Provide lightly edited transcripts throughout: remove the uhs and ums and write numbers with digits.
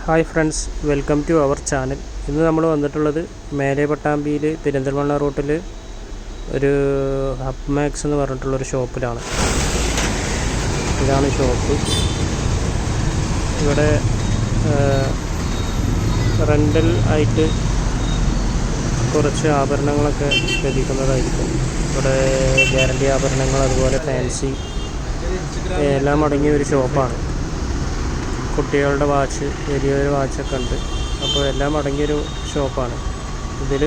Hi friends, welcome to our channel. ഇന്ന് നമ്മൾ വന്നിട്ടുള്ളത് മേലെ പട്ടാമ്പിയിൽ പെരിന്തൽമണ്ണ റൂട്ടിൽ ഒരു ഹബ് മാക്സ് എന്ന് പറഞ്ഞിട്ടുള്ളൊരു ഷോപ്പിലാണ്. ഇതാണ് ഷോപ്പ്. ഇവിടെ റെൻ്റൽ ആയിട്ട് കുറച്ച് ആഭരണങ്ങളൊക്കെ ലഭിക്കുന്നതായിരിക്കും. ഇവിടെ ഗ്യാരണ്ടി ആഭരണങ്ങൾ, അതുപോലെ ഫാൻസി എല്ലാം അടങ്ങിയ ഒരു ഷോപ്പാണ്. കുട്ടികളുടെ വാച്ച്, വലിയൊരു വാച്ചൊക്കെ ഉണ്ട്. അപ്പോൾ എല്ലാം അടങ്ങിയൊരു ഷോപ്പാണ്. ഇതിൽ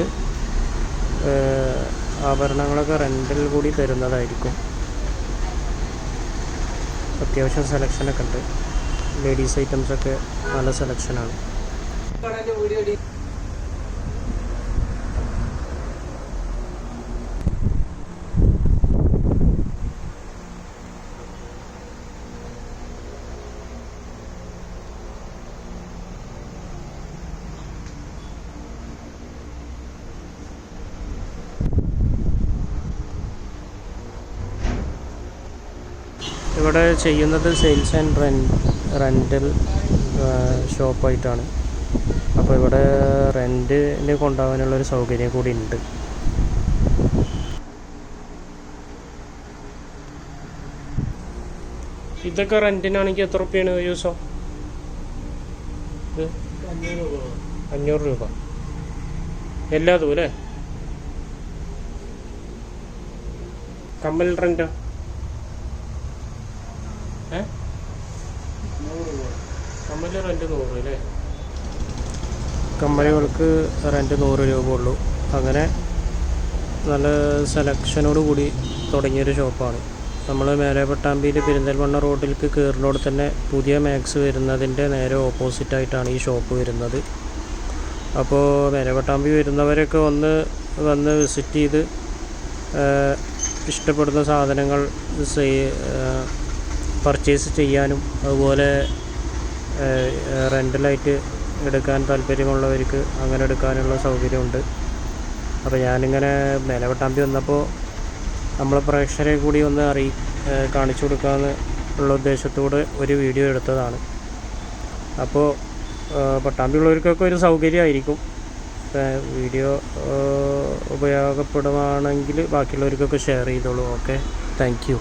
ആഭരണങ്ങളൊക്കെ റെൻ്റിൽ കൂടി തരുന്നതായിരിക്കും. അത്യാവശ്യം സെലക്ഷനൊക്കെ ഉണ്ട്. ലേഡീസ് ഐറ്റംസൊക്കെ നല്ല സെലക്ഷനാണ്. ഇവിടെ ചെയ്യുന്നത് സെയിൽസ് ആൻഡ് റെൻ്റൽ ഷോപ്പായിട്ടാണ്. അപ്പോൾ ഇവിടെ റെൻറ്റിന് കൊണ്ടുപോകാനുള്ളൊരു സൗകര്യം കൂടി ഉണ്ട്. ഇതൊക്കെ റെൻറ്റിനാണെങ്കിൽ എത്ര റുപ്യാണ് ഒരു ദിവസം? 500 രൂപ എല്ലാതും അല്ലേ? കമ്മൽ റെൻറ്റോ? കമ്മൽ റെൻറ്റ് 100 അല്ലേ? കമ്മലുകൾക്ക് റെൻറ്റ് 100 രൂപ ഉള്ളൂ. അങ്ങനെ നല്ല സെലക്ഷനോട് കൂടി തുടങ്ങിയൊരു ഷോപ്പാണ്. നമ്മൾ മേലെ പട്ടാമ്പിയിൽ പെരിന്തൽമണ്ണ റോഡിലേക്ക് കയറുന്നോട് തന്നെ പുതിയ മാക്സ് വരുന്നതിൻ്റെ നേരെ ഓപ്പോസിറ്റായിട്ടാണ് ഈ ഷോപ്പ് വരുന്നത്. അപ്പോൾ മേലെ പട്ടാമ്പി വരുന്നവരൊക്കെ വന്ന് വിസിറ്റ് ചെയ്ത് ഇഷ്ടപ്പെടുന്ന സാധനങ്ങൾ പർച്ചേസ് ചെയ്യാനും, അതുപോലെ റെൻ്റലായിട്ട് എടുക്കാൻ താല്പര്യമുള്ളവർക്ക് അങ്ങനെ എടുക്കാനുള്ള സൗകര്യമുണ്ട്. അപ്പോൾ ഞാനിങ്ങനെ മേലെ പട്ടാമ്പി വന്നപ്പോൾ നമ്മളെ പ്രേക്ഷകരെ കൂടി ഒന്ന് കാണിച്ചു കൊടുക്കാമെന്ന് ഉള്ള ഉദ്ദേശത്തോടെ ഒരു വീഡിയോ എടുത്തതാണ്. അപ്പോൾ പട്ടാമ്പി ഉള്ളവർക്കൊക്കെ ഒരു സൗകര്യമായിരിക്കും. വീഡിയോ ഉപയോഗപ്പെടുവാണെങ്കിൽ ബാക്കിയുള്ളവർക്കൊക്കെ ഷെയർ ചെയ്തോളൂ. Okay, thank you.